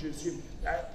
Jésus.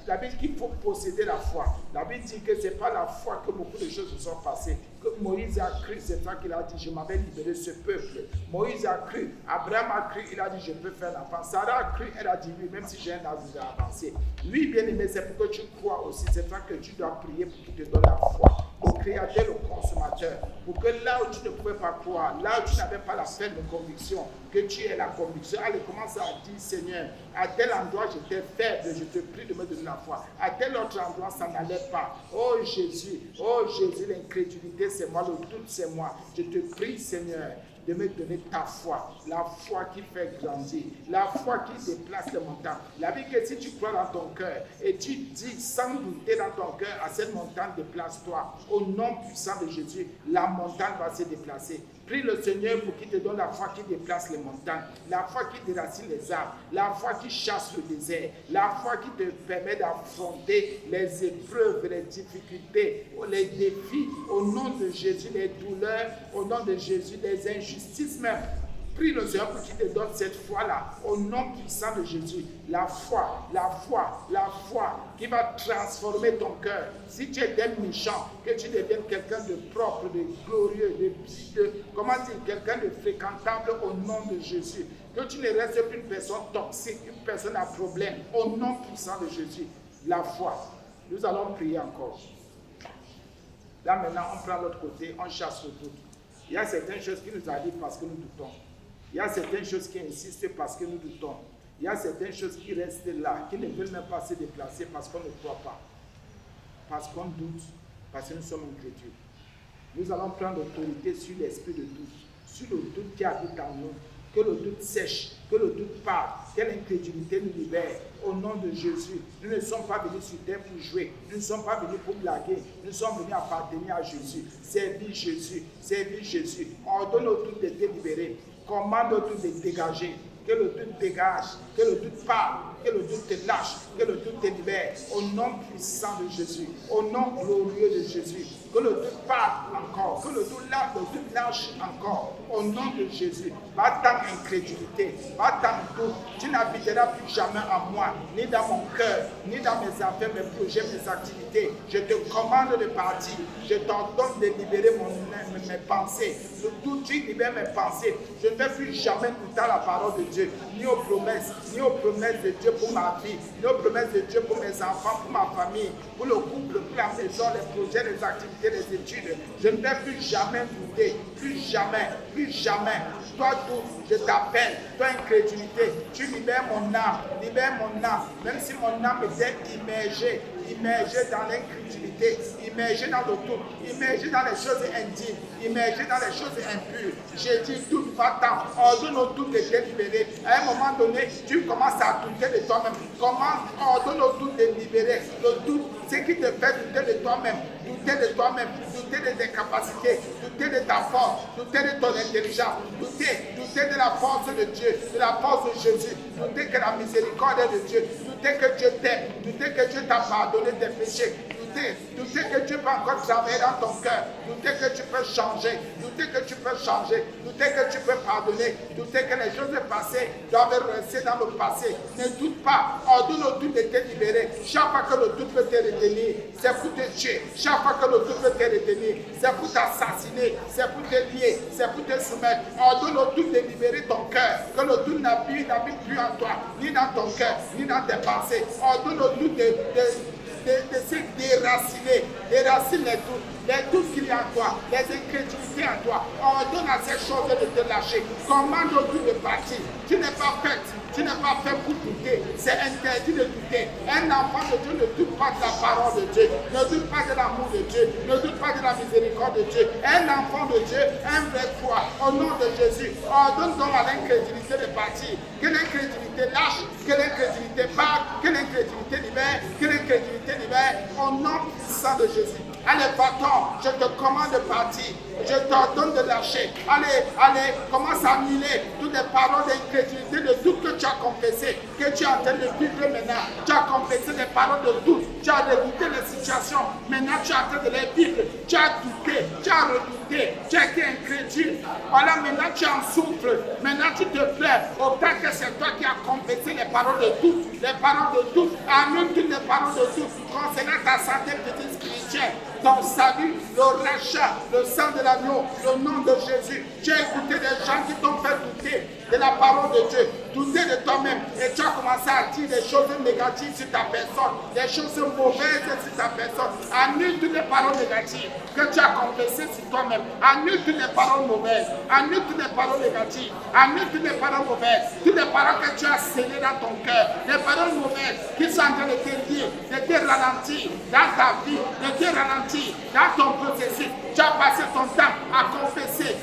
La Bible dit qu'il faut posséder la foi. La Bible dit que ce n'est pas la foi que beaucoup de choses se sont passées. Que Moïse a cru, c'est ça qu'il a dit, je m'avais libéré ce peuple. Moïse a cru, Abraham a cru, il a dit, je peux faire l'enfant. Sarah a cru, elle a dit oui, même si j'ai un âge avancé. Oui, bien aimé, c'est pour que tu crois aussi. C'est ça que tu dois prier pour qu'il te donne la foi. Au Créateur, au consommateur. Pour que là où tu ne pouvais pas croire, là où tu n'avais pas la ferme conviction, que tu aies la conviction. Allez, commence à dire, Seigneur, à tel endroit j'étais faible, je te prie de me donner la foi. À tel autre endroit, ça n'allait pas. Oh Jésus, l'incrédulité c'est moi, le doute c'est moi. Je te prie, Seigneur, de me donner ta foi, la foi qui fait grandir, la foi qui déplace les montagnes. La vie que si tu crois dans ton cœur et tu dis sans douter dans ton cœur à cette montagne, déplace-toi. Au nom puissant de Jésus, la montagne va se déplacer. Prie le Seigneur pour qu'il te donne la foi qui déplace les montagnes, la foi qui déracine les arbres, la foi qui chasse le désert, la foi qui te permet d'affronter les épreuves, les difficultés, les défis, au nom de Jésus, les douleurs, au nom de Jésus, les injustices même. Prie le Seigneur pour qu'il te donne cette foi-là, au nom puissant de Jésus. La foi qui va transformer ton cœur. Si tu es d'un méchant, que tu deviennes quelqu'un de propre, de glorieux, quelqu'un de fréquentable au nom de Jésus. Que tu ne restes plus une personne toxique, une personne à problème, au nom puissant de Jésus. La foi. Nous allons prier encore. Là maintenant, on prend l'autre côté, on chasse le doute. Il y a certaines choses qui nous arrivent parce que nous doutons. Il y a certaines choses qui insistent parce que nous doutons. Il y a certaines choses qui restent là, qui ne veulent même pas se déplacer parce qu'on ne croit pas. Parce qu'on doute, parce que nous sommes incrédules. Nous allons prendre l'autorité sur l'esprit de doute, sur le doute qui habite en nous. Que le doute sèche, que le doute parte, que l'incrédulité nous libère. Au nom de Jésus, nous ne sommes pas venus sur terre pour jouer, nous ne sommes pas venus pour blaguer, nous sommes venus appartenir à Jésus. Servir Jésus, servir Jésus. Ordonne au doute de te libérer, commande au doute de te dégager. Que le doute dégage, que le doute parte, que le doute te lâche, que le doute te libère. Au nom puissant de Jésus, au nom glorieux de Jésus. Que le doute parte encore, que le doute lâche encore. Au nom de Jésus, va ta incrédulité, va ta doute. Tu n'habiteras plus jamais en moi, ni dans mon cœur, ni dans mes affaires, mes projets, mes activités. Je te commande de partir. Je t'ordonne de libérer mes pensées. Le doute, tu libères mes pensées. Je ne vais plus jamais douter à la parole de Dieu, ni aux promesses de Dieu pour ma vie, ni aux promesses de Dieu pour mes enfants, pour ma famille, pour le couple, pour la maison, les projets, les activités, les études. Je ne vais plus jamais douter, plus jamais. Toi doute, je t'appelle, toi incrédulité, tu libères mon âme, même si mon âme était immergée dans l'incrédulité, immergée dans le doute, immergée dans les choses indignes, immergée dans les choses impures. J'ai dit tout va-t'en, ordonne au doute de te libérer. À un moment donné, tu commences à douter de toi-même. Ordonne au doute de libérer. Le doute, c'est qui te fait douter de toi-même, douter de tes capacités, douter de ta force, douter de ton intelligence, douter de la force de Dieu, de la force de Jésus, douter que la miséricorde est de Dieu, douter que Dieu t'aime, douter que Dieu t'a pardonné tes péchés, douter que Dieu peut encore travailler dans ton cœur, douter que tu peux changer, douter que tu peux pardonner, douter que les choses passées doivent rester dans le passé. Ne doute pas, ordonne au doute de te libérer. Chaque fois que le doute peut te retenir, c'est pour te tuer. Chaque fois que le doute peut te retenir, c'est pour t'assassiner, c'est pour te lier, c'est pour te soumettre. Ordonne au doute de libérer ton cœur, que le doute n'habite plus en toi, ni dans ton cœur, ni dans tes pensées. Ordonne au doute de se déraciner les doutes qu'il y a en toi, les incrédulités en toi. Ordonne à ces choses de te lâcher. Commande au doute de partir. Tu n'es pas fait pour douter. C'est interdit de douter. Un enfant de Dieu ne doute pas de la parole de Dieu, ne doute pas de l'amour de Dieu, ne doute pas de la miséricorde de Dieu. Un enfant de Dieu, un vrai foi, au nom de Jésus, ordonne donc à l'incrédulité de partir. Que l'incrédulité lâche, que l'incrédulité parte, que l'incrédulité libère, au nom puissant de Jésus. Allez, va-t'en, je te commande de partir, je t'ordonne de lâcher. Allez, commence à annuler toutes les paroles d'incrédulité, de doute que tu as confessé, que tu es en train de vivre maintenant. Tu as confessé des paroles de doute, tu as redouté les situations, maintenant tu es en train de les vivre. Tu as douté, tu as redouté, tu as été incrédule, Dieu. Voilà, maintenant tu en souffres. Maintenant tu te plains. Autant que c'est toi qui as confessé les paroles de tous. Les paroles de tous. Annule toutes les paroles de tous. Concernant ta santé petite spirituelle. Ton salut, le rachat, le sang de l'agneau, le nom de Jésus. Tu as écouté des gens qui t'ont fait douter de la parole de Dieu, douter de toi-même, et tu as commencé à dire des choses négatives sur ta personne, des choses mauvaises sur ta personne. Annule toutes les paroles négatives que tu as confessées sur toi-même. Annule toutes les paroles mauvaises, annule toutes les paroles négatives, annule toutes les paroles mauvaises, toutes les paroles que tu as scellées dans ton cœur, les paroles mauvaises qui sont en train de te lier, de te ralentir dans ta vie, de te ralentir dans ton processus. Tu as passé ton temps à confesser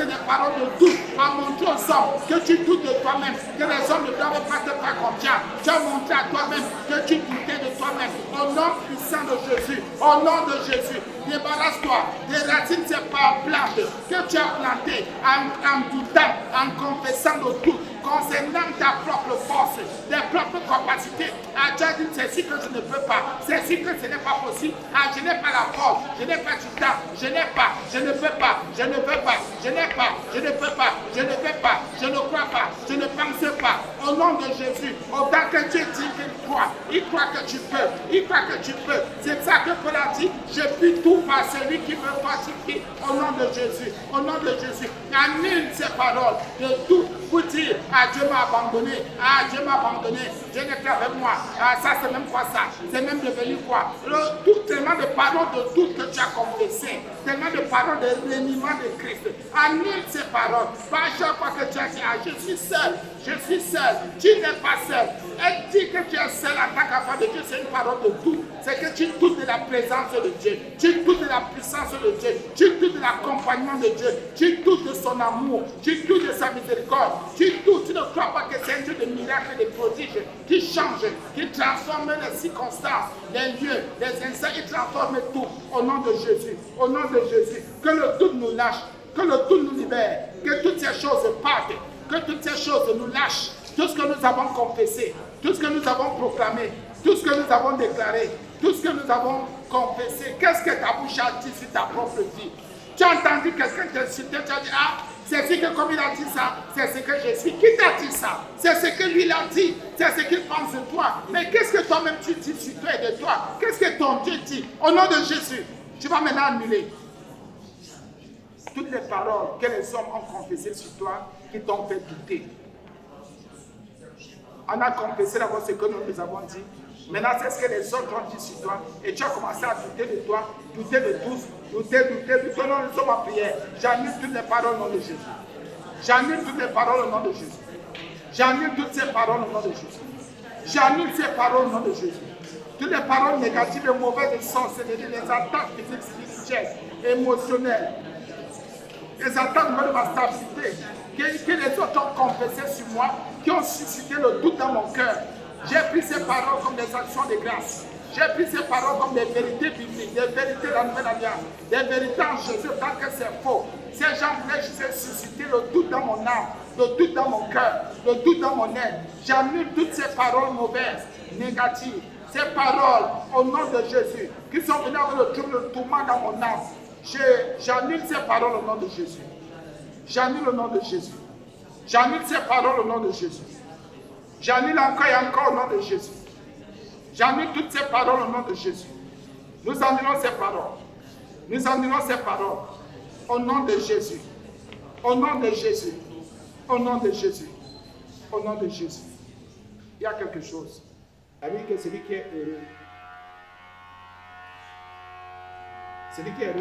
les paroles de doute, à montrer aux hommes que tu doutes de toi-même, que les hommes ne doivent pas te faire confiance. Tu as montré à toi-même que tu doutais de toi-même. Au nom puissant de Jésus, au nom de Jésus, débarrasse-toi des racines de ces plantes que tu as plantées en doutant, en confessant de tout, concernant ta propre force, tes propres capacités. Ah, tu as dit, c'est si que je ne peux pas, c'est si que ce n'est pas possible. Ah, je n'ai pas la force, je n'ai pas du temps, je n'ai pas, je ne peux pas, je ne veux pas, je n'ai pas, je ne peux pas, je ne fais pas, je ne crois pas, je ne pense pas. Au nom de Jésus, autant que Dieu dit qu'il croit, il croit que tu peux, il croit que tu peux. C'est ça que Paul a dit, je puis tout par celui qui me fortifie. Au nom de Jésus, au nom de Jésus, annule ces paroles de tout pour dire, ah, Dieu m'a abandonné, ah, Dieu m'a abandonné, Dieu n'est plus avec moi, ah, ça c'est même quoi ça, c'est même devenu quoi. Tellement de paroles de tout que tu as confessé, tellement de paroles de reniement de Christ. Annule ces paroles. Pas chaque fois que tu as dit, ah, je suis seul, tu n'es pas seul. Et dis que tu es seul en tant qu'enfant de Dieu, c'est une parole de tout. C'est que tu doutes de la présence de Dieu, tu doutes de la puissance de Dieu, tu doutes de l'accompagnement de Dieu, tu doutes de son amour, tu doutes de sa miséricorde, tu doutes, tu ne crois pas que c'est un Dieu de miracles et de prodiges qui change, qui transforme les circonstances, les lieux, les instants, il transforme tout. Au nom de Jésus, au nom de Jésus, que le doute nous lâche, que le doute nous libère, que toutes ces choses partent, que toutes ces choses nous lâchent. Tout ce que nous avons confessé, tout ce que nous avons proclamé, tout ce que nous avons déclaré, tout ce que nous avons confessé, qu'est-ce que ta bouche a dit sur ta propre vie? Tu as entendu quelqu'un t'insulter, tu as dit, ah, c'est ce que comme il a dit ça, c'est ce que je suis. Qui t'a dit ça? C'est ce que lui a dit, c'est ce qu'il pense de toi. Mais qu'est-ce que toi-même tu dis sur toi et de toi? Qu'est-ce que ton Dieu dit? Au nom de Jésus, tu vas maintenant annuler toutes les paroles que les hommes ont confessées sur toi qui t'ont fait douter. On a confessé d'abord ce que nous avons dit. Maintenant, c'est ce que les autres ont dit sur toi. Et tu as commencé à douter de toi, douter de tous, douter. Non, nous sommes en prière. J'annule toutes les paroles au nom de Jésus. J'annule toutes les paroles au nom de Jésus. J'annule toutes ces paroles au nom de Jésus. J'annule ces paroles au nom de Jésus. Toutes les paroles négatives et mauvaises de sorcellerie, les attaques physiques, spirituelles, émotionnelles, les attaques de ma stabilité, que les autres ont confessé sur moi, qui ont suscité le doute dans mon cœur. J'ai pris ces paroles comme des actions de grâce. J'ai pris ces paroles comme des vérités bibliques, des vérités de la Nouvelle Alliance, des vérités en Jésus, tant que c'est faux. Ces gens voulaient juste susciter le doute dans mon âme, le doute dans mon cœur, le doute dans mon être. J'annule toutes ces paroles mauvaises, négatives, ces paroles au nom de Jésus, qui sont venues avec le tourment dans mon âme. J'annule ces paroles au nom de Jésus. J'annule au nom de Jésus. J'annule ces paroles au nom de Jésus. J'annule encore et encore au nom de Jésus. J'annule toutes ces paroles au nom de Jésus. Nous annulons ces paroles. Nous annulons ces paroles au nom de Jésus. Au nom de Jésus. Au nom de Jésus. Au nom de Jésus. Il y a quelque chose. La Bible dit que celui qui est heureux,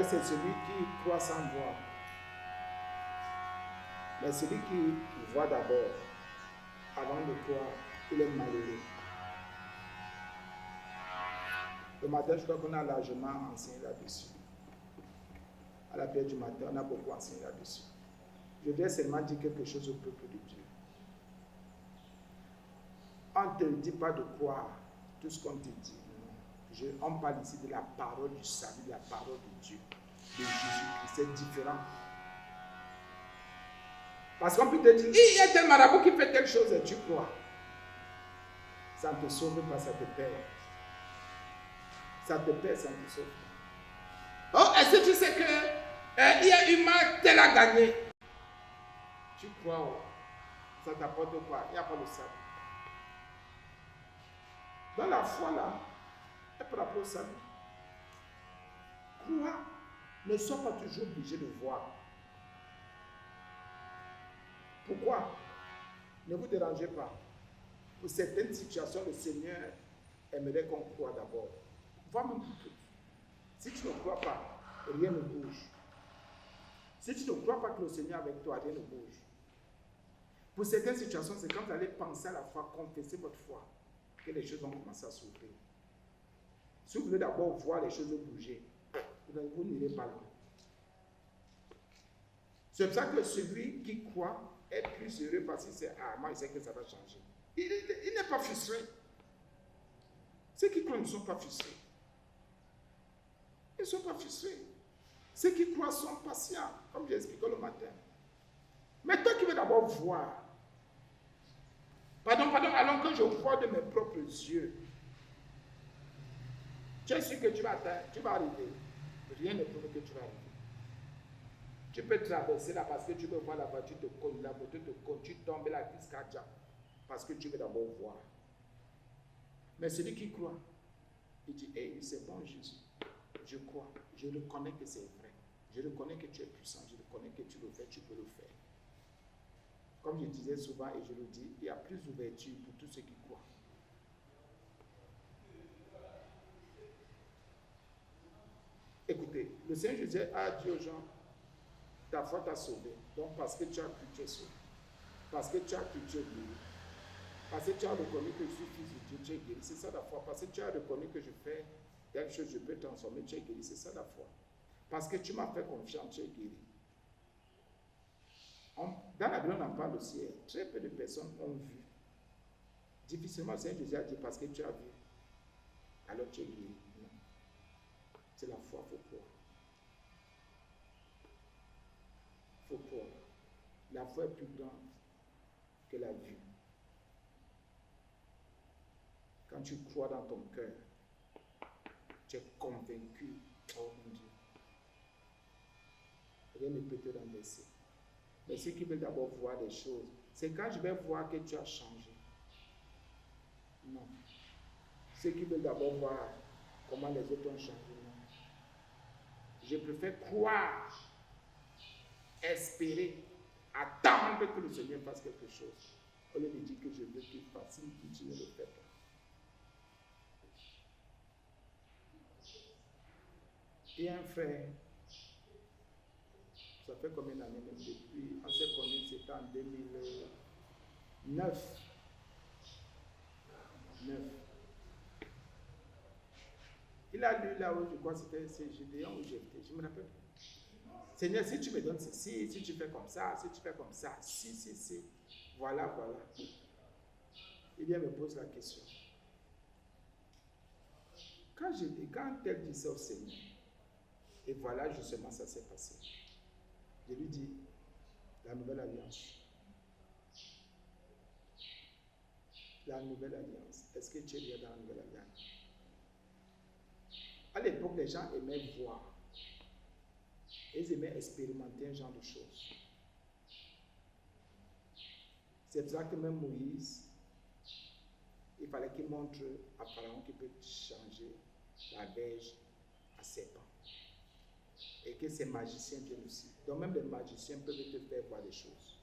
c'est celui qui croit sans voir. Mais celui qui voit d'abord, avant de croire, il est malheureux. Le matin, je crois qu'on a largement enseigné là-dessus. À la prière du matin, on a beaucoup enseigné là-dessus. Je voudrais seulement dire quelque chose au peuple de Dieu. On ne te dit pas de croire tout ce qu'on te dit. On parle ici de la parole du salut, de la parole de Dieu, de Jésus-Christ. C'est différent. Parce qu'on peut te dire, il y a tel marabout qui fait telle chose et tu crois. Ça ne te sauve pas, ça te perd. Ça te perd, ça ne te sauve pas. Oh, est-ce que tu sais que Il y a une marque, tel a gagné. Tu crois, oh, ça t'apporte quoi? Il n'y a pas le salut. Dans la foi là, et par rapport au salut, crois, ne sois pas toujours obligé de voir. Pourquoi? Ne vous dérangez pas. Pour certaines situations, le Seigneur aimerait qu'on croie d'abord. Vois même pour tout. Si tu ne crois pas, rien ne bouge. Si tu ne crois pas que le Seigneur est avec toi, rien ne bouge. Pour certaines situations, c'est quand vous allez penser à la foi, confesser votre foi, que les choses vont commencer à s'ouvrir. Si vous voulez d'abord voir les choses bouger, vous n'irez pas loin. C'est pour ça que celui qui croit est plus heureux parce qu'il sait, ah, moi je sais que ça va changer. Il n'est pas frustré. Ceux qui croient ne sont pas frustrés. Ils ne sont pas frustrés. Ceux qui croient sont patients, comme j'ai expliqué le matin. Mais toi qui veux d'abord voir, pardon, alors que je vois de mes propres yeux, tu es sûr que tu vas atteindre, tu vas arriver. Rien ne prouve que tu vas arriver. Tu peux traverser là parce que tu veux voir la voiture te cogne, la moto te cogne, tu tombes la crise cardiaque parce que tu veux d'abord voir. Mais celui qui croit, il dit, hey, c'est bon Jésus, je crois, je reconnais que c'est vrai, je reconnais que tu es puissant, je reconnais que tu le fais, tu peux le faire. Comme je disais souvent et je le dis, il y a plus d'ouverture pour tous ceux qui croient. Écoutez, le Seigneur Jésus a dit aux gens, ta foi t'a sauvé. Donc parce que tu as cru, tu es sauvé. Parce que tu as cru, tu es guéri. Parce que tu as reconnu que je suis fils de Dieu, tu es guéri. C'est ça la foi. Parce que tu as reconnu que je fais quelque chose, je peux transformer, tu es guéri. C'est ça la foi. Parce que tu m'as fait confiance, tu es guéri. Dans la Bible, on en parle aussi. Très peu de personnes ont vu. Difficilement, le Seigneur Jésus a dit parce que tu as vu, alors tu es guéri. Non. C'est la foi, il faut croire. Il faut croire. La foi est plus grande que la vue. Quand tu crois dans ton cœur, tu es convaincu, oh mon Dieu, rien ne peut te renverser. Mais ceux qui veulent d'abord voir des choses, c'est quand je vais voir que tu as changé. Non. Ceux qui veulent d'abord voir comment les autres ont changé, non. Je préfère croire, espérer, attendre que le Seigneur fasse quelque chose. Au lieu de dire que je veux qu'il fasse, il dit tu ne le fais pas. Et un frère, ça fait combien d'années même depuis, on s'est connus, c'était en 2009. Il a lu là où je crois que c'était Gédéon ou Jephthé, je me rappelle plus. Seigneur, si tu me donnes ceci, si tu fais comme ça, si tu fais comme ça, si, voilà. Il vient me pose la question. Quand elle dit ça au Seigneur, et voilà justement ça s'est passé. Je lui dis, la nouvelle alliance. La nouvelle alliance. Est-ce que tu es bien dans la nouvelle alliance? À l'époque, les gens aimaient voir. Ils aimaient expérimenter un genre de choses. C'est pour ça que même Moïse, il fallait qu'il montre à Pharaon qu'il peut changer la verge à serpent. Et que ces magiciens viennent aussi. Donc même les magiciens peuvent te faire voir des choses.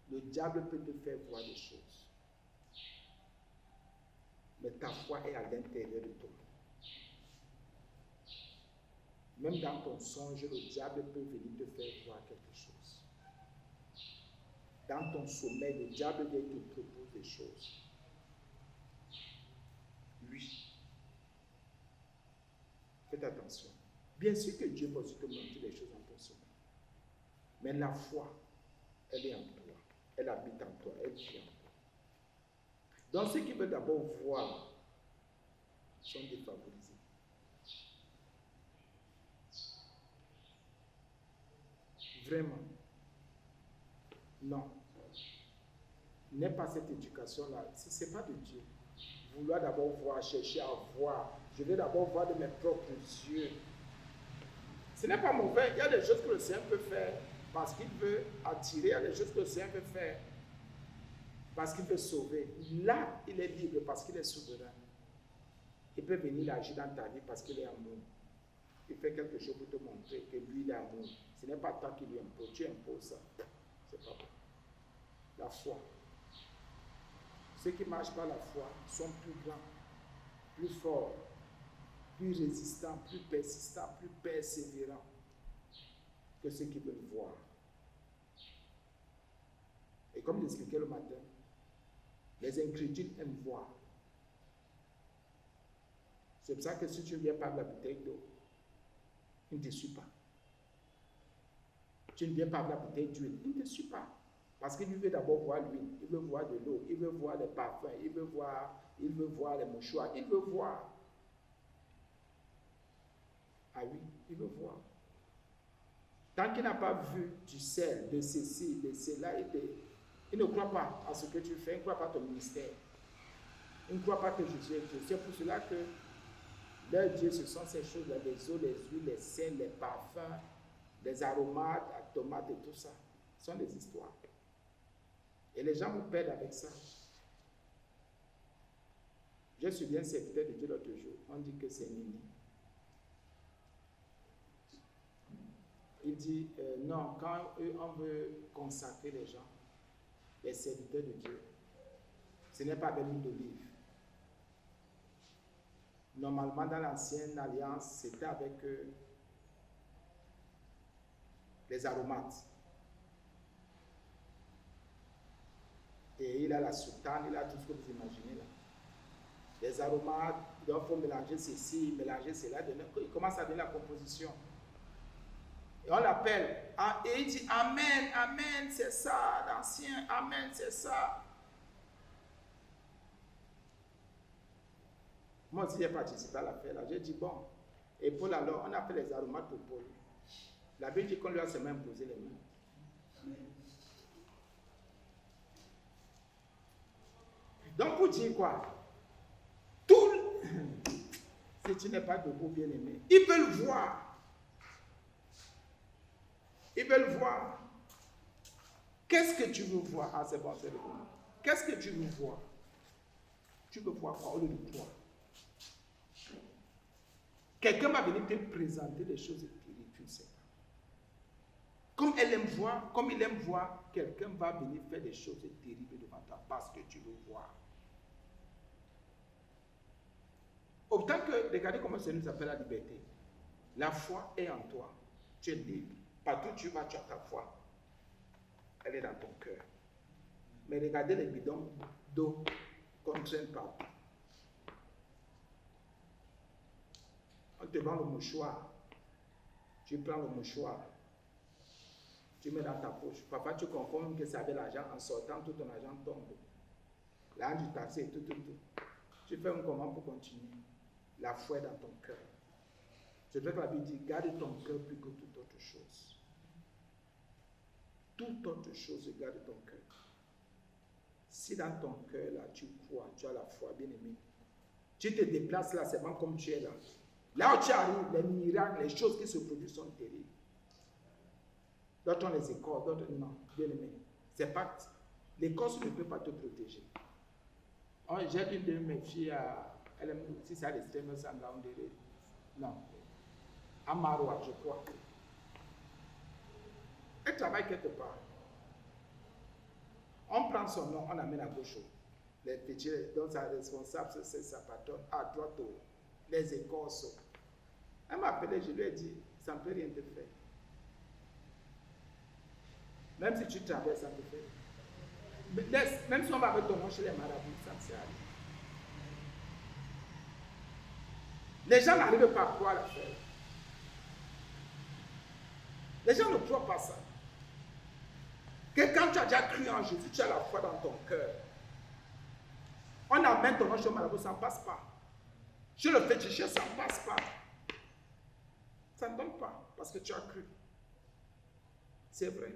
Le diable peut te faire voir des choses. Mais ta foi est à l'intérieur de toi. Même dans ton songe, le diable peut venir te faire voir quelque chose. Dans ton sommeil, le diable vient te proposer des choses. Lui. Faites attention. Bien sûr que Dieu peut aussi te montrer des choses dans ton sommeil. Mais la foi, elle est en toi. Elle habite en toi. Elle vit en toi. Donc ceux qui veulent d'abord voir sont défavorisés. Vraiment. Non. N'aie pas cette éducation-là. Ce n'est pas de Dieu. vouloir d'abord voir, chercher à voir. Je veux d'abord voir de mes propres yeux. Ce n'est pas mauvais. Il y a des choses que le Seigneur peut faire parce qu'il veut attirer. Il y a des choses que le Seigneur peut faire parce qu'il veut sauver. Là, il est libre parce qu'il est souverain. Il peut venir agir dans ta vie parce qu'il est amour. Il fait quelque chose pour te montrer que lui, il est amour. Ce n'est pas toi qui lui imposes. Tu imposes ça. C'est pas bon. La foi. Ceux qui marchent par la foi sont plus grands, plus forts, plus résistants, plus persistants, plus persévérants que ceux qui veulent voir. Et comme l'expliquait le matin, les incrédules aiment voir. C'est pour ça que si tu viens par la bouteille d'eau, il ne te suit pas. Tu ne viens pas par la bouteille d'huile, il ne te suit pas. Parce qu'il veut d'abord voir l'huile, il veut voir de l'eau, il veut voir les parfums, il veut voir les mouchoirs, il veut voir. Ah oui, il veut voir. Tant qu'il n'a pas vu du sel, de ceci, de cela, il ne croit pas à ce que tu fais, il ne croit pas à ton ministère. Il ne croit pas que Jésus est Dieu. C'est pour cela que leur Dieu, ce sont ces choses-là, les eaux, les huiles, les sels, les parfums, les aromates, les tomates et tout ça. Ce sont des histoires. Et les gens vous perdent avec ça. Je suis bien serviteur de Dieu l'autre jour. On dit que c'est Nini. Il dit, non, quand on veut consacrer les gens, les serviteurs de Dieu, ce n'est pas avec l'huile d'olive. Normalement, dans l'ancienne alliance, c'était avec les aromates. Et il a la soutane, il a tout ce que vous imaginez là. Les aromates, il faut mélanger ceci, mélanger cela. Il commence à donner la composition. Et on l'appelle. Et il dit Amen, Amen, c'est ça, l'ancien, Amen, c'est ça. Moi aussi, j'ai participé à l'affaire là. J'ai dit bon. Et Paul alors, on a fait les aromates pour Paul. La Bible dit qu'on lui a seulement imposé les mains. Donc pour dire quoi? Si tu n'es pas debout, bien aimé, ils veulent voir. Ils veulent voir. Qu'est-ce que tu veux voir? Ah, c'est bon, c'est bon. Qu'est-ce que tu veux voir? Tu veux voir quoi au lieu de toi? Quelqu'un va venir te présenter des choses terribles, tu ne sais pas. Comme il aime voir, quelqu'un va venir faire des choses terribles devant toi parce que tu veux voir. Autant que, regardez comment ça nous appelle la liberté. La foi est en toi. Tu es libre. Partout où tu vas, tu as ta foi. Elle est dans ton cœur. Mais regardez les bidons d'eau qu'on traîne partout. On te vend le mouchoir. Tu prends le mouchoir. Tu mets dans ta poche. Parfois, tu confonds que c'est avec l'argent. En sortant, tout ton argent tombe. L'argent du taxi, tout. Tu fais un commande pour continuer. La foi est dans ton cœur. C'est vrai que la Bible dit, garde ton cœur plus que toute autre chose. Toute autre chose, garde ton cœur. Si dans ton cœur, là, tu crois, tu as la foi, bien aimé, tu te déplaces là, c'est pas comme tu es là. Là où tu arrives, les miracles, les choses qui se produisent sont terribles. D'autres ont les écoles, d'autres non, bien aimé. C'est pas, l'école ne peut pas te protéger. J'ai une de mes filles elle aime aussi ça, l'extrême sanglant de non. À Maroua, je crois. Elle travaille quelque part. On prend son nom, on amène à gauche. Les petits, donc sa responsable, c'est sa patronne, à droite, les écorces. Elle m'a appelé, je lui ai dit, ça ne peut rien te faire. Même si tu travailles, ça te fait. Même si on va avec ton nom chez les marabouts, ça ne sert à rien. Les gens n'arrivent pas à croire la faire. Les gens ne croient pas ça. Que quand tu as déjà cru en Jésus, tu as la foi dans ton cœur. On amène ton nom chez le marabout, ça ne passe pas. Chez le féticheur, ça ne passe pas. Ça ne donne pas, parce que tu as cru. C'est vrai.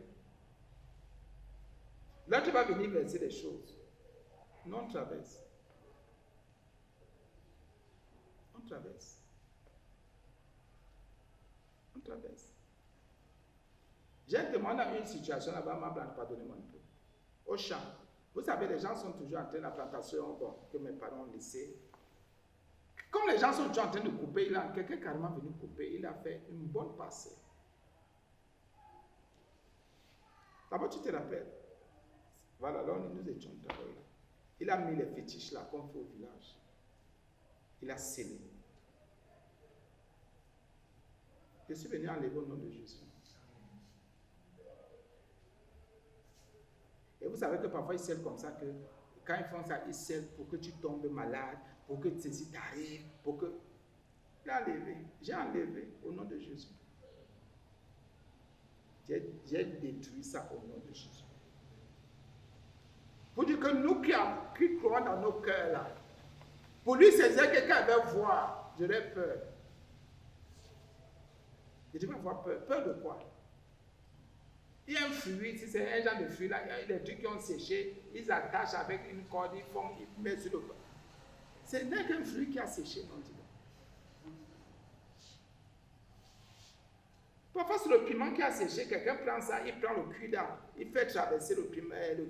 Là, tu vas venir verser des choses. Non, traverse. On traverse. On traverse. J'ai demandé à une situation là-bas, ma blanche, pardonnez-moi un peu. Au champ. Vous savez, les gens sont toujours en train de la plantation bon, que mes parents ont laissé. Comme les gens sont toujours en train de couper, quelqu'un est carrément venu couper, il a fait une bonne parcelle. D'abord, tu te rappelles? Voilà, là, nous étions travaillés. Il a mis les fétiches là qu'on fait au village. Il a scellé. Je suis venu enlever au nom de Jésus. Et vous savez que parfois ils scellent comme ça, que quand ils font ça, ils scellent pour que tu tombes malade, pour que ceci t'arrive, pour que... Il a enlevé. J'ai enlevé au nom de Jésus. J'ai détruit ça au nom de Jésus. Pour dire que nous qui croyons dans nos cœurs là, pour lui c'est ça que quelqu'un avait voir, j'aurais peur. Et tu vas avoir peur. Peur de quoi? Il y a un fruit, si c'est un genre de fruit là, il y a des trucs qui ont séché, ils attachent avec une corde, ils mettent sur le pain. Ce n'est qu'un fruit qui a séché, non, dis-moi. Parfois, c'est le piment qui a séché, quelqu'un prend ça, il prend le cul-dent, il fait traverser le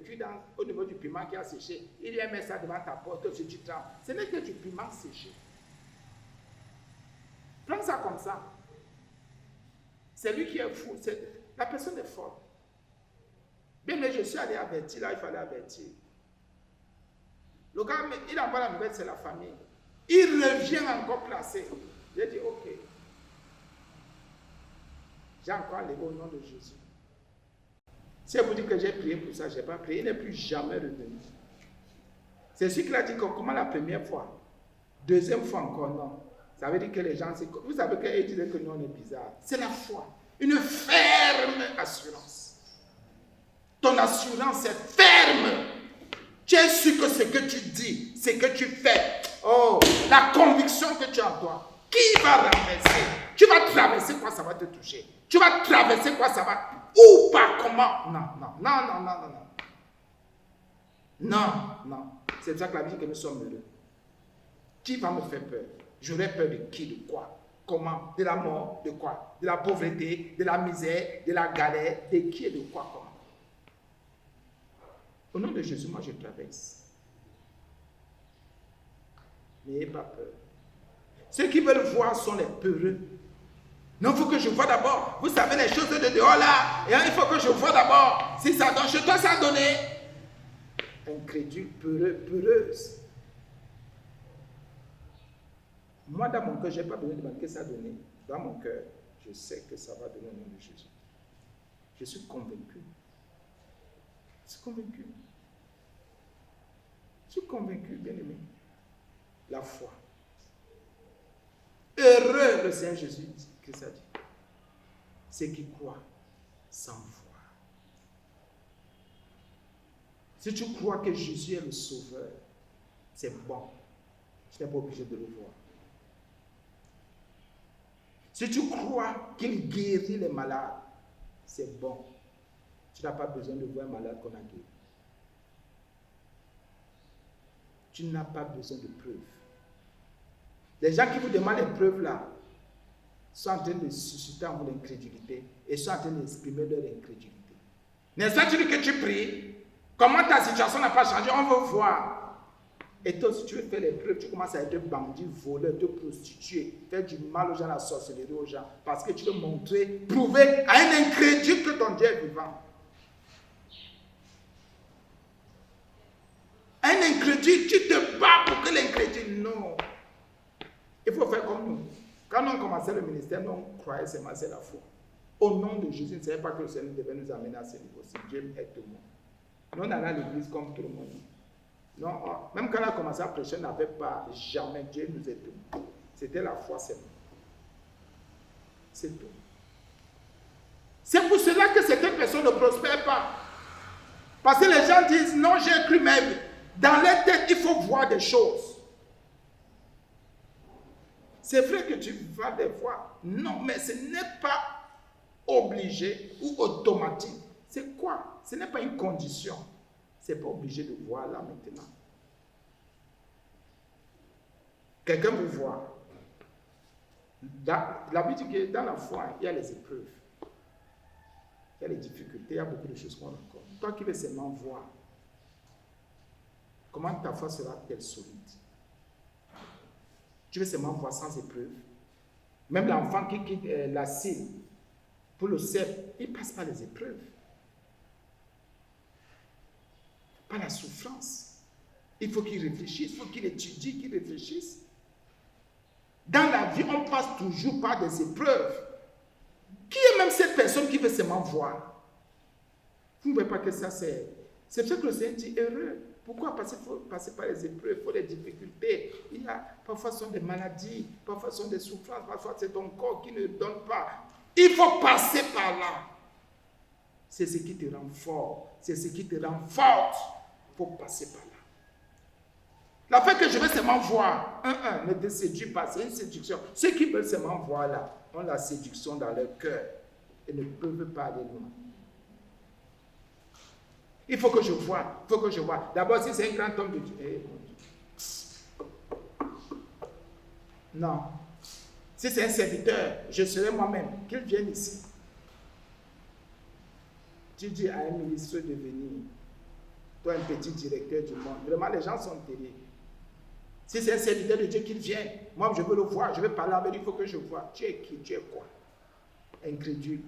cul-dent au niveau du piment qui a séché, il vient mettre ça devant ta porte, tu trembles. Ce n'est que du piment séché. Prends ça comme ça. C'est lui qui est fou, la personne est forte. Bien, mais je suis allé avertir, là, il fallait avertir. Le gars, il envoie la nouvelle, c'est la famille. Il revient encore placé. J'ai dit, ok. J'ai encore enlevé au nom de Jésus. Si elle vous dit que j'ai prié pour ça, je n'ai pas prié, il n'est plus jamais revenu. C'est celui qui a dit comment la première fois, deuxième fois encore, non. Ça veut dire que les gens, vous savez qu'ils disaient que nous on est bizarre. C'est la foi. Une ferme assurance. Ton assurance est ferme. Tu es sûr que ce que tu dis, ce que tu fais, oh, la conviction que tu as en toi, qui va renverser? Tu vas traverser quoi, ça va te toucher. Tu vas traverser quoi, ça va... Ou pas, comment? Non. C'est pour ça que la vie dit que nous sommes heureux. Qui va me faire peur? J'aurais peur de qui, de quoi? Comment? De la mort, de quoi? De la pauvreté, de la misère, de la galère, de qui et de quoi, comment? Au nom de Jésus, moi je traverse. N'ayez pas peur. Ceux qui veulent voir sont les peureux. Non, il faut que je vois d'abord. Vous savez les choses de dehors là. Et il faut que je vois d'abord. Si ça donne, je dois ça donner. Incrédule, peureux, peureuse. Moi, dans mon cœur, je n'ai pas besoin de demander que ça a donné. Dans mon cœur, je sais que ça va donner au nom de Jésus. Je suis convaincu. Je suis convaincu. Je suis convaincu, bien aimé. La foi. Heureux le Seigneur Jésus, Christ a dit. Ceux qui croient sans foi. Si tu crois que Jésus est le Sauveur, c'est bon. Tu n'es pas obligé de le voir. Si tu crois qu'il guérit les malades, c'est bon. Tu n'as pas besoin de voir un malade qu'on a guéri. Tu n'as pas besoin de preuves. Les gens qui vous demandent les preuves là, sont en train de susciter en vous l'incrédulité et sont en train d'exprimer leur incrédulité. N'est-ce pas, tu dis que tu pries, comment ta situation n'a pas changé, on veut voir. Et toi, si tu veux faire les preuves, tu commences à être bandit, voleur, te prostituer, faire du mal aux gens, la sorcellerie aux gens, parce que tu veux montrer, prouver à un incrédule que ton Dieu est vivant. Un incrédule, tu te bats pour que l'incrédule, non. Il faut faire comme nous. Quand on commençait le ministère, nous on croyait seulement c'est la foi. Au nom de Jésus, ne savait pas que le Seigneur devait nous amener à ce niveau. Si Dieu aide tout le monde. Nous on allait à l'église comme tout le monde. Non, même quand on a commencé à prêcher, on n'avait pas jamais Dieu nous aide tout. C'était la foi seulement. C'est tout. C'est pour cela que certaines personnes ne prospèrent pas. Parce que les gens disent, non, j'ai cru, mais dans leur tête, il faut voir des choses. C'est vrai que tu vas des fois. Non, mais ce n'est pas obligé ou automatique. C'est quoi? Ce n'est pas une condition. Ce n'est pas obligé de voir là maintenant. Quelqu'un vous voit. La Bible dit que dans la foi, il y a les épreuves. Il y a les difficultés, il y a beaucoup de choses qu'on rencontre. Toi qui veux seulement voir, comment ta foi sera-t-elle solide? Tu veux seulement voir sans épreuve. Même l'enfant qui quitte la cile pour le CEP, il passe par les épreuves. Par la souffrance. Il faut qu'il réfléchisse, il faut qu'il étudie, qu'il réfléchisse. Dans la vie, on passe toujours par des épreuves. Qui est même cette personne qui veut seulement voir? Vous ne voyez pas que ça c'est... C'est pour ça que le Seigneur dit heureux. Pourquoi? Parce qu'il faut passer par les épreuves, il faut des difficultés. Il y a parfois ce sont des maladies, parfois ce sont des souffrances, parfois c'est ton corps qui ne donne pas. Il faut passer par là. C'est ce qui te rend fort, c'est ce qui te rend forte. Il faut passer par là. La fait que je veux seulement voir, ne te séduis pas, c'est une séduction. Ceux qui veulent seulement voir là, ont la séduction dans leur cœur et ne peuvent pas aller loin. Il faut que je vois, il faut que je vois. D'abord, si c'est un grand homme de Dieu, non. Si c'est un serviteur, je serai moi-même, qu'il vienne ici. Tu dis à un ministre de venir, toi un petit directeur du monde, vraiment les gens sont terribles. Si c'est un serviteur de Dieu, qu'il vienne. Moi, je veux le voir, je veux parler avec lui, il faut que je vois. Tu es qui? Tu es quoi? Incrédule.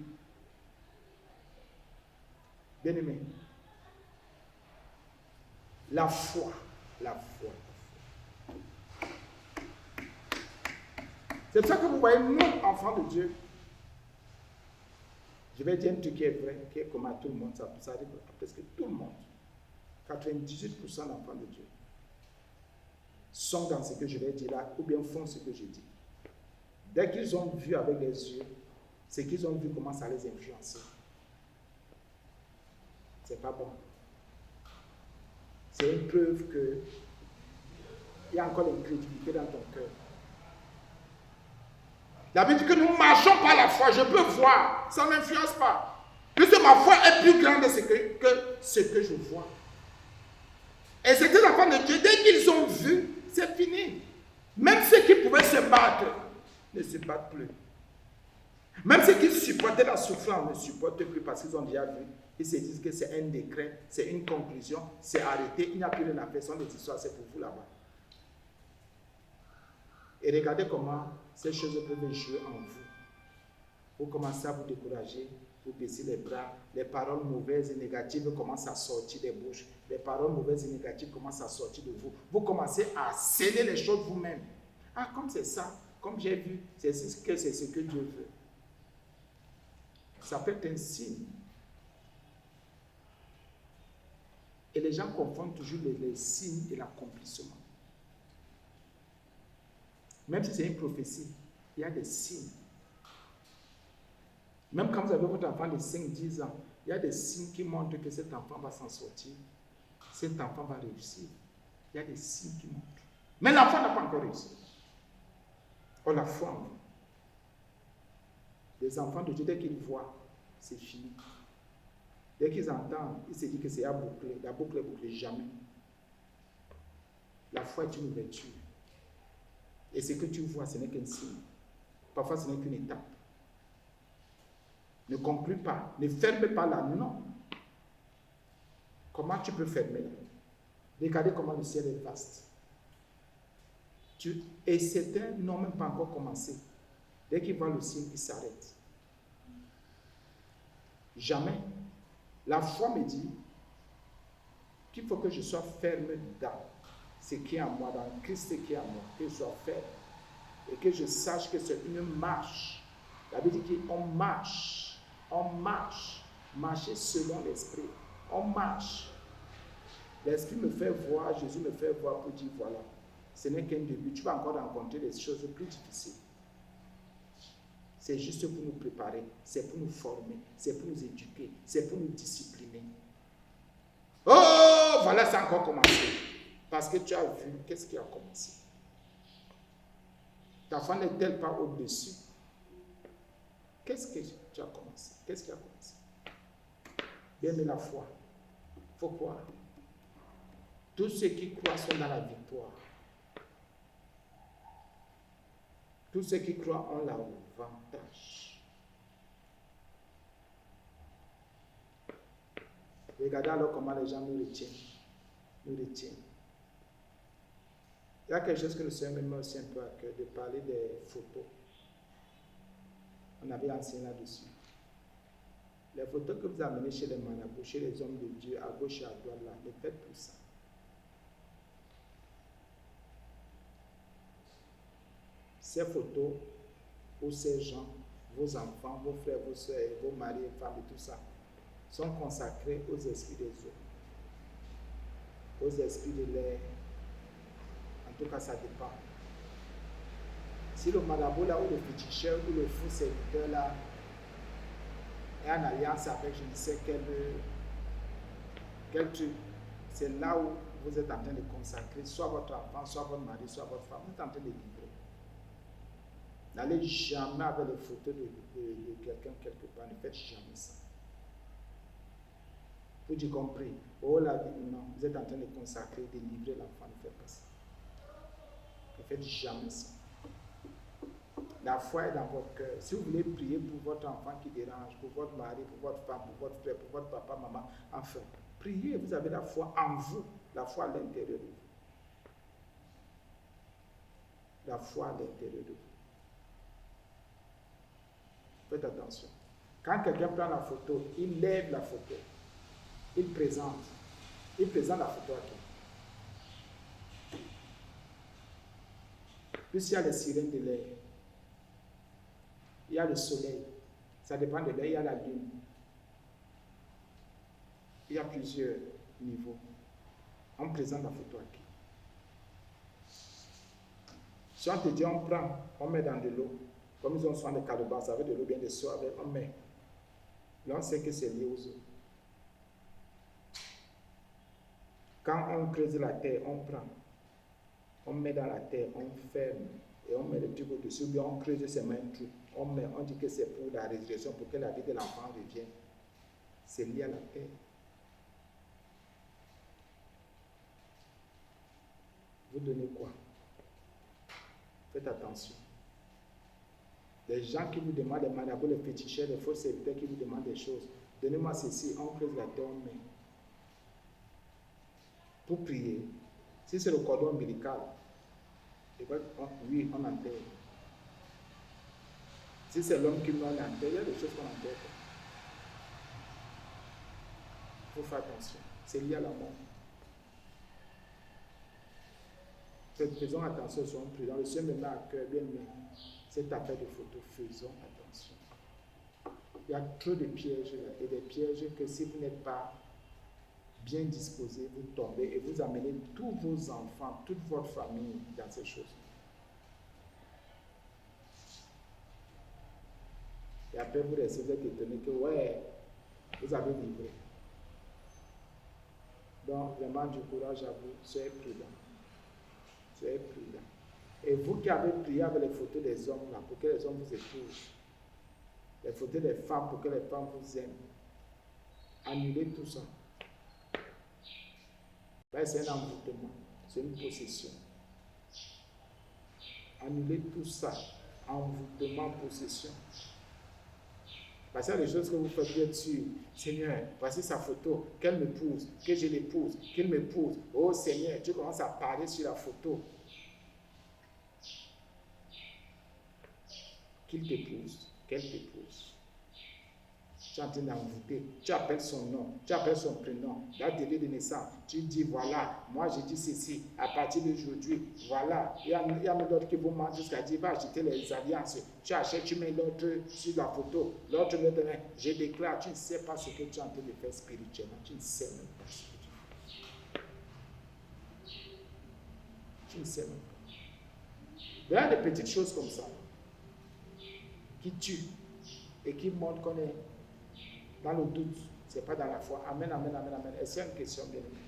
Bien-aimé. La foi. La foi. C'est pour ça que vous voyez, nous, enfants de Dieu, je vais dire un truc qui est vrai, qui est comme à tout le monde, ça arrive à presque tout le monde. 98% d'enfants de Dieu sont dans ce que je vais dire là, ou bien font ce que je dis. Dès qu'ils ont vu avec les yeux, ce qu'ils ont vu commence à les influencer. C'est pas bon. C'est une preuve que il y a encore l'incrédulité dans ton cœur. La Bible dit que nous marchons par la foi, je peux voir, ça ne m'influence pas. Puisque ma foi est plus grande que ce que je vois. Et c'était la foi de Dieu, dès qu'ils ont vu, c'est fini. Même ceux qui pouvaient se battre ne se battent plus. Même ceux qui supportaient la souffrance ne supportent plus parce qu'ils ont déjà vu. Ils se disent que c'est un décret, c'est une conclusion, c'est arrêté, il n'y a plus rien à faire, ce sont des histoires, c'est pour vous là-bas. Et regardez comment ces choses peuvent jouer en vous. Vous commencez à vous décourager, vous baissez les bras, les paroles mauvaises et négatives commencent à sortir des bouches. Les paroles mauvaises et négatives commencent à sortir de vous. Vous commencez à sceller les choses vous-même. Ah, comme c'est ça, comme j'ai vu, c'est ce que Dieu veut. Ça peut être un signe. Et les gens confondent toujours les signes et l'accomplissement. Même si c'est une prophétie, il y a des signes. Même quand vous avez votre enfant de 5-10 ans, il y a des signes qui montrent que cet enfant va s'en sortir. Cet enfant va réussir. Il y a des signes qui montrent. Mais l'enfant n'a pas encore réussi. On la foi en vous. Les enfants de Dieu, dès qu'ils voient, c'est fini. Dès qu'ils entendent, ils se disent que c'est à boucler. La boucle est bouclée, jamais. La foi est une ouverture. Et ce que tu vois, ce n'est qu'un signe. Parfois, ce n'est qu'une étape. Ne conclue pas, ne ferme pas là, non. Comment tu peux fermer là? Regardez comment le ciel est vaste. Et certains n'ont même pas encore commencé. Dès qu'ils voient le ciel, ils s'arrêtent. Jamais. La foi me dit qu'il faut que je sois ferme dans ce qui est en moi, dans Christ qui est en moi, que je sois ferme et que je sache que c'est une marche. La Bible dit qu'on marche, marcher selon l'esprit, on marche. L'esprit me fait voir, Jésus me fait voir pour dire voilà, ce n'est qu'un début, tu vas encore rencontrer des choses plus difficiles. C'est juste pour nous préparer, c'est pour nous former, c'est pour nous éduquer, c'est pour nous discipliner. Oh, voilà, ça a encore commencé. Parce que tu as vu, qu'est-ce qui a commencé? Ta foi n'est-elle pas au-dessus? Qu'est-ce que tu as commencé? Qu'est-ce qui a commencé? Bien, mais la foi, il faut croire. Tous ceux qui croient sont dans la victoire. Tous ceux qui croient ont l'avantage. Regardez alors comment les gens nous retiennent. Nous retiennent. Il y a quelque chose que le Seigneur me met aussi un peu à cœur, de parler des photos. On avait enseigné là-dessus. Les photos que vous amenez chez les marabouts, chez les hommes de Dieu, à gauche et à droite, là, ne faites plus ça. Ces photos ou ces gens, vos enfants, vos frères, vos soeurs, vos maris et femmes et tout ça, sont consacrés aux esprits des eaux, aux esprits de l'air. En tout cas, ça dépend. Si le marabout là, ou le féticheur, ou le faux serviteur là, est en alliance avec je ne sais quel truc, c'est là où vous êtes en train de consacrer soit votre enfant, soit votre mari, soit votre femme. Vous êtes en train de livrer. N'allez jamais avec les photos de quelqu'un quelque part. Ne faites jamais ça. Vous avez compris. Oh là, non, vous êtes en train de consacrer, de livrer l'enfant. Ne faites pas ça. Ne faites jamais ça. La foi est dans votre cœur. Si vous voulez prier pour votre enfant qui dérange, pour votre mari, pour votre femme, pour votre frère, pour votre papa, maman, enfin, priez. Vous avez la foi en vous, la foi à l'intérieur de vous. La foi à l'intérieur de vous. Faites attention. Quand quelqu'un prend la photo, il lève la photo. Il présente. Il présente la photo à qui? Plus il y a les sirènes de l'air. Il y a le soleil. Ça dépend de l'air. Il y a la lune. Il y a plusieurs niveaux. On présente la photo à qui? Si on te dit on prend, on met dans de l'eau. Comme ils ont soin de calebasses avec de l'eau bien de soie, on met. Là, on sait que c'est lié aux eaux. Quand on creuse la terre, on prend. On met dans la terre, on ferme et on met le truc au-dessus. Ou bien on creuse seulement un trou. On met, on dit que c'est pour la résurrection, pour que la vie de l'enfant revienne. C'est lié à la terre. Vous donnez quoi? Faites attention. Les gens qui vous demandent, les marabouts, les féticheurs, les faux serviteurs qui vous demandent des choses. Donnez-moi ceci, on creuse la terre, on met. Pour prier. Si c'est le cordon ombilical, oui, on enterre. Si c'est l'homme qui meurt, on enterre. Il y a des choses qu'on enterre. Il faut faire attention. C'est lié à la mort. Faisons attention sur un prudent. Le Seigneur me met à cœur, bien aimé. Cette affaire de photo, faisons attention. Il y a trop de pièges là, et des pièges que si vous n'êtes pas bien disposé, vous tombez et vous amenez tous vos enfants, toute votre famille dans ces choses. Et après vous restez étonné que ouais, vous avez livré. Donc vraiment du courage à vous, soyez prudents. Soyez prudents. Et vous qui avez prié avec les photos des hommes là, pour que les hommes vous épousent, les photos des femmes pour que les femmes vous aiment, annulez tout ça. Ben, c'est un envoûtement, c'est une possession. Annulez tout ça, envoûtement, possession. Parce qu'il y a des choses que vous faites bien sûr. Seigneur, voici sa photo, qu'elle m'épouse, que je l'épouse, qu'il m'épouse. Oh Seigneur, tu commences à parler sur la photo. Qu'il t'épouse, qu'elle t'épouse. Tu es en train d'envoûter, tu appelles son nom, tu appelles son prénom, la délai de naissance, tu dis voilà, moi j'ai dit ceci, à partir d'aujourd'hui, voilà, il y a même d'autres qui vous mentent jusqu'à dire va acheter les alliances, tu achètes, tu mets l'autre sur la photo, l'autre me donne, je déclare, tu ne sais pas ce que tu es en train de faire spirituellement, tu ne sais même pas ce que tu fais. Tu ne sais même pas. Il y a des petites choses comme ça qui tuent et qui montrent qu'on est dans le doute, ce n'est pas dans la foi. Amen, amen, amen, amen. Et c'est une question bien aimée.